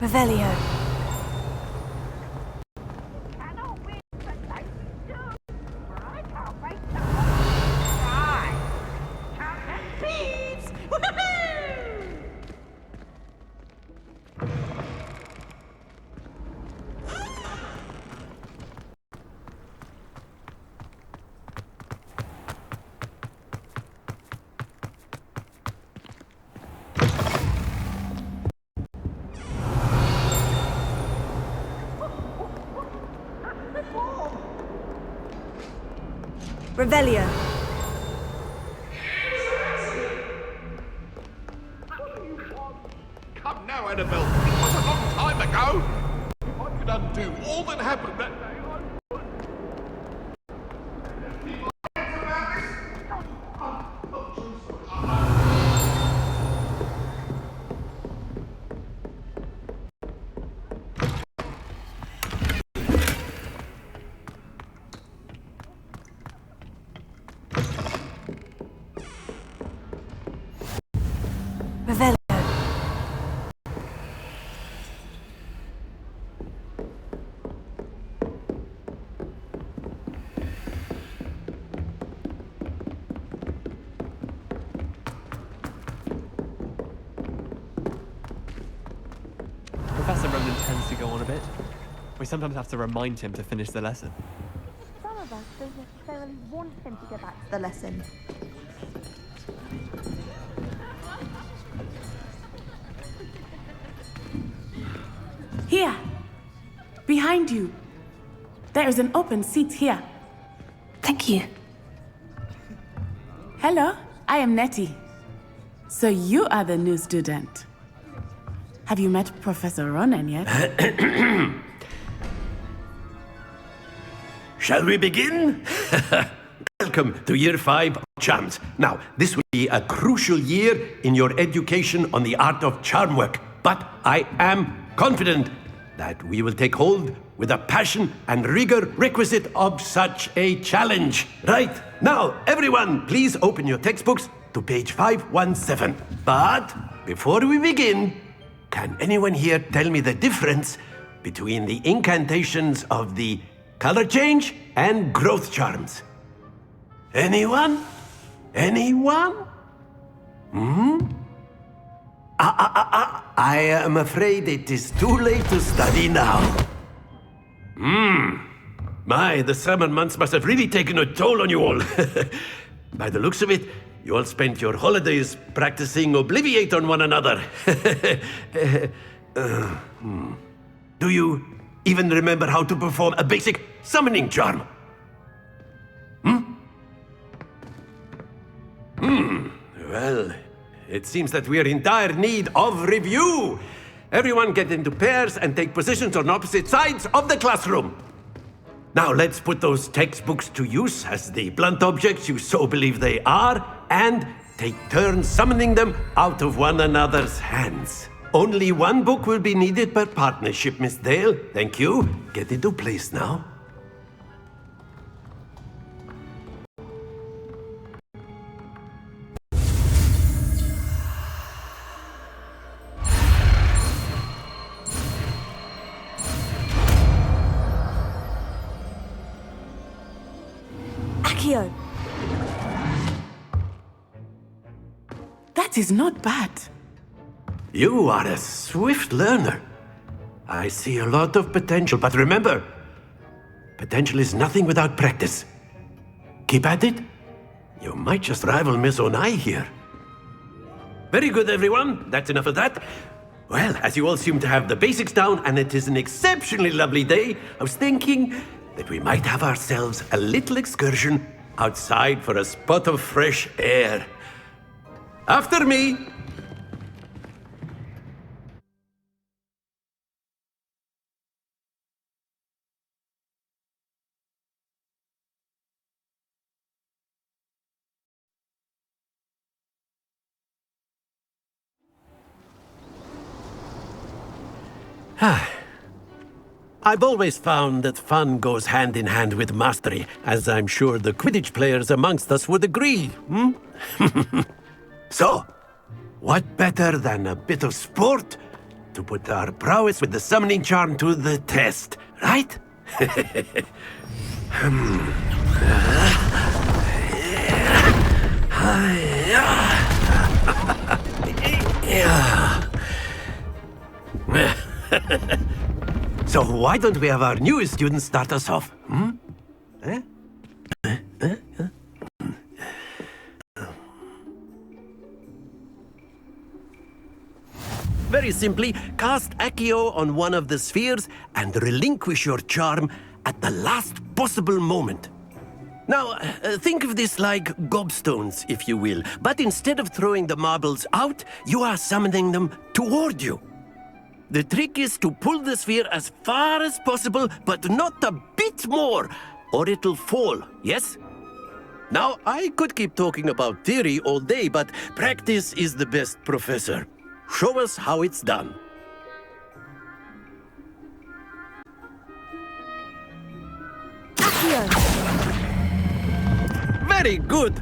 Revelio. Revelio. Come now, Annabelle. It was a long time ago. If I could undo all that happened that day, Revelio. Professor Ronan tends to go on a bit. We sometimes have to remind him to finish the lesson. Some of us don't necessarily want him to go back to the lesson. Here! Behind you! There is an open seat here. Thank you. Hello, I am Nettie. So you are the new student. Have you met Professor Ronan yet? Shall we begin? Welcome to Year 5 of Charms. Now, this will be a crucial year in your education on the art of charm work, but I am confident that we will take hold with the passion and rigor requisite of such a challenge. Right, now, everyone, please open your textbooks to page 517. But before we begin, can anyone here tell me the difference between the incantations of the color change and growth charms? Anyone? Anyone? I am afraid it is too late to study now. My, the summer months must have really taken a toll on you all. By the looks of it, you all spent your holidays practicing Obliviate on one another. Do you even remember how to perform a basic summoning charm? Well, it seems that we are in dire need of review. Everyone get into pairs and take positions on opposite sides of the classroom. Now let's put those textbooks to use as the blunt objects you so believe they are, and take turns summoning them out of one another's hands. Only one book will be needed per partnership, Miss Dale. Thank you. Get into place now. Accio. That is not bad. You are a swift learner. I see a lot of potential, but remember, potential is nothing without practice. Keep at it. You might just rival Miss Onai here. Very good, everyone. That's enough of that. Well, as you all seem to have the basics down, and it is an exceptionally lovely day, I was thinking that we might have ourselves a little excursion outside for a spot of fresh air. After me. I've always found that fun goes hand in hand with mastery, as I'm sure the Quidditch players amongst us would agree, So, what better than a bit of sport to put our prowess with the summoning charm to the test, right? So why don't we have our newest student start us off? Eh? Very simply, cast Accio on one of the spheres and relinquish your charm at the last possible moment. Now, think of this like gobstones, if you will, but instead of throwing the marbles out, you are summoning them toward you. The trick is to pull the sphere as far as possible, but not a bit more, or it'll fall, yes? Now, I could keep talking about theory all day, but practice is the best professor. Show us how it's done. Accio! Very good!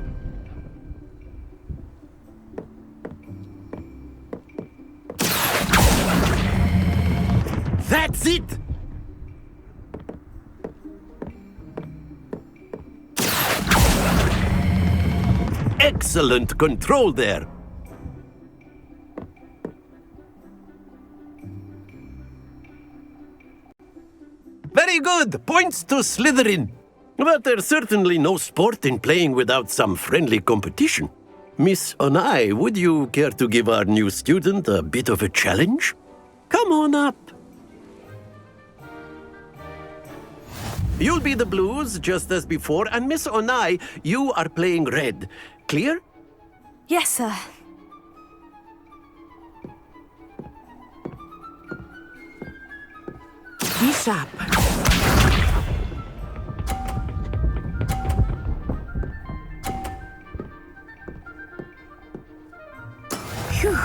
That's it! Excellent control there! Very good! Points to Slytherin! But there's certainly no sport in playing without some friendly competition. Miss Onai, would you care to give our new student a bit of a challenge? Come on up. You'll be the blues, just as before, and Miss Onai, you are playing red. Clear? Yes, sir. Be sharp. Phew.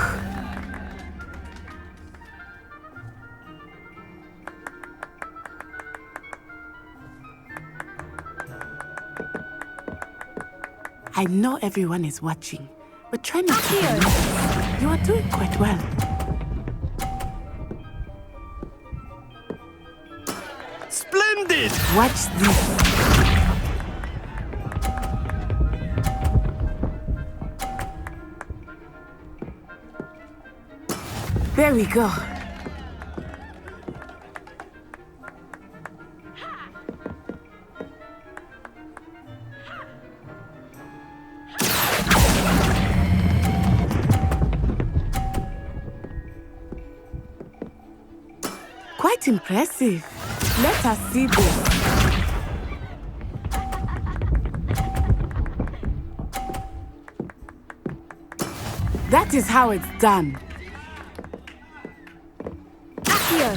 I know everyone is watching, but try not to be nervous. You are doing quite well. Splendid! Watch this. There we go. Quite impressive. Let us see this. That is how it's done. Accio!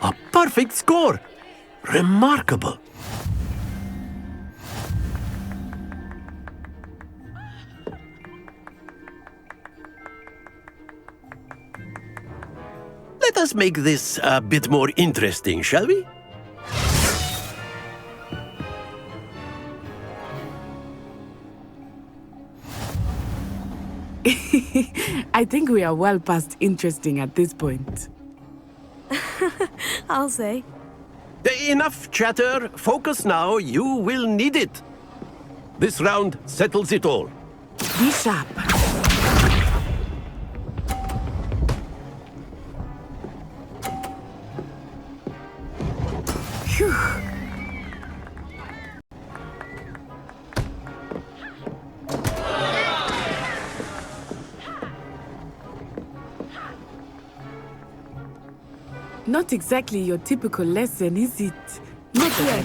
A perfect score! Remarkable! Let us make this a bit more interesting, shall we? I think we are well past interesting at this point. I'll say. Enough chatter. Focus now. You will need it. This round settles it all. Be sharp. Phew. Not exactly your typical lesson, is it? Not that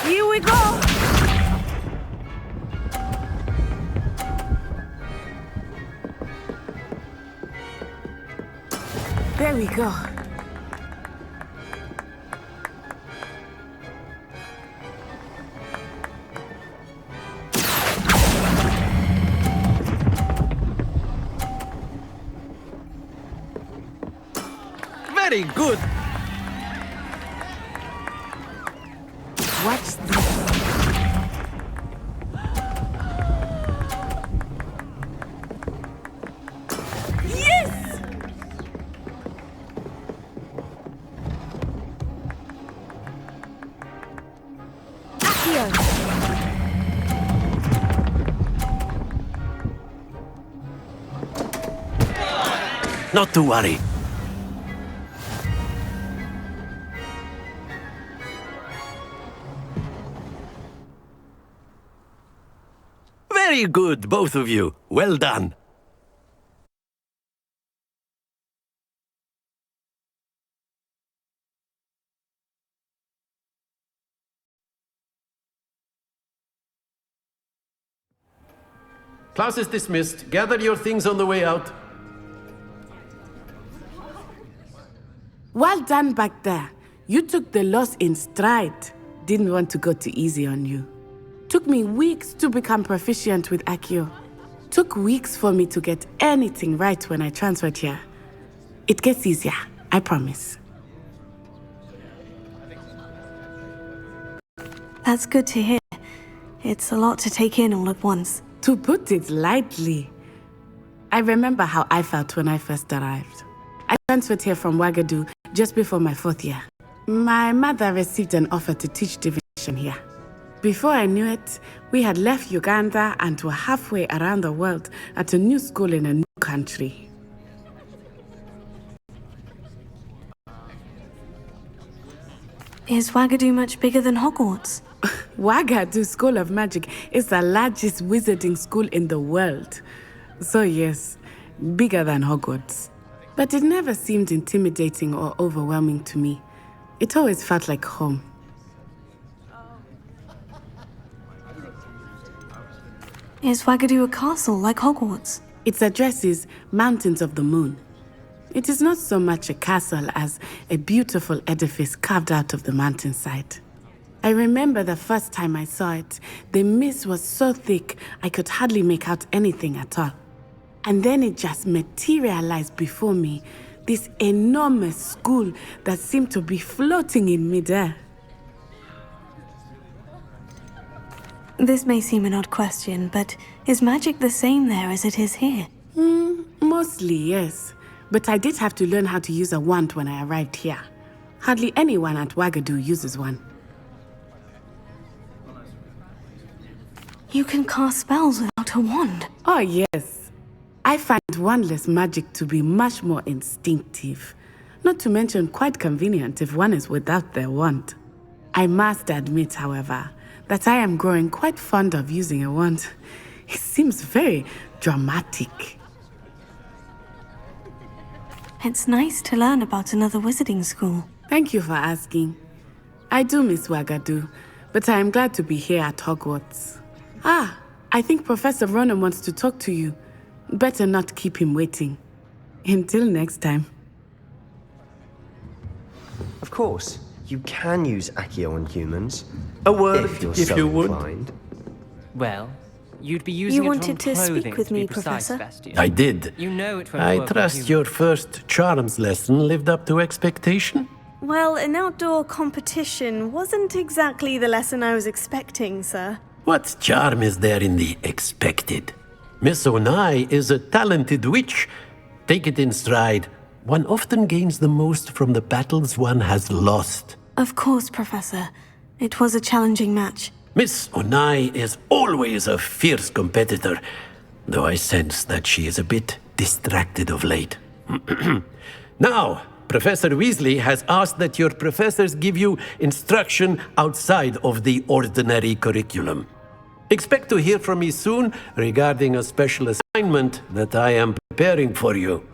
Here we go! There we go. Very good. Watch this. Yes! Accio! Not to worry. Very good, both of you. Well done. Class is dismissed. Gather your things on the way out. Well done back there. You took the loss in stride. Didn't want to go too easy on you. Took me weeks to become proficient with Accio. Took weeks for me to get anything right when I transferred here. It gets easier, I promise. That's good to hear. It's a lot to take in all at once. To put it lightly, I remember how I felt when I first arrived. I transferred here from Ouagadougou just before my 4th year. My mother received an offer to teach divination here. Before I knew it, we had left Uganda and were halfway around the world at a new school in a new country. Is Ouagadougou much bigger than Hogwarts? Ouagadougou School of Magic is the largest wizarding school in the world. So yes, bigger than Hogwarts. But it never seemed intimidating or overwhelming to me. It always felt like home. Is Ouagadougou a castle like Hogwarts? Its address is Mountains of the Moon. It is not so much a castle as a beautiful edifice carved out of the mountainside. I remember the first time I saw it, the mist was so thick I could hardly make out anything at all. And then it just materialized before me, this enormous school that seemed to be floating in midair. This may seem an odd question, but is magic the same there as it is here? Mostly, yes. But I did have to learn how to use a wand when I arrived here. Hardly anyone at Ouagadougou uses one. You can cast spells without a wand. Oh, yes. I find wandless magic to be much more instinctive. Not to mention quite convenient if one is without their wand. I must admit, however, that I am growing quite fond of using a wand. It seems very dramatic. It's nice to learn about another wizarding school. Thank you for asking. I do miss Ouagadougou, but I am glad to be here at Hogwarts. Ah, I think Professor Ronan wants to talk to you. Better not keep him waiting. Until next time. Of course, you can use Accio on humans. A word if you would. inclined. Well, you'd be using You it wanted on to clothing, speak with to be me, precise, Professor? Bastian. I did. You know it won't I work on trust humans. your first charms lesson lived up to expectation. Well, an outdoor competition wasn't exactly the lesson I was expecting, sir. What charm is there in the expected? Miss Onai is a talented witch. Take it in stride. One often gains the most from the battles one has lost. Of course, Professor. It was a challenging match. Miss Onai is always a fierce competitor, though I sense that she is a bit distracted of late. Now, Professor Weasley has asked that your professors give you instruction outside of the ordinary curriculum. Expect to hear from me soon regarding a special assignment that I am preparing for you.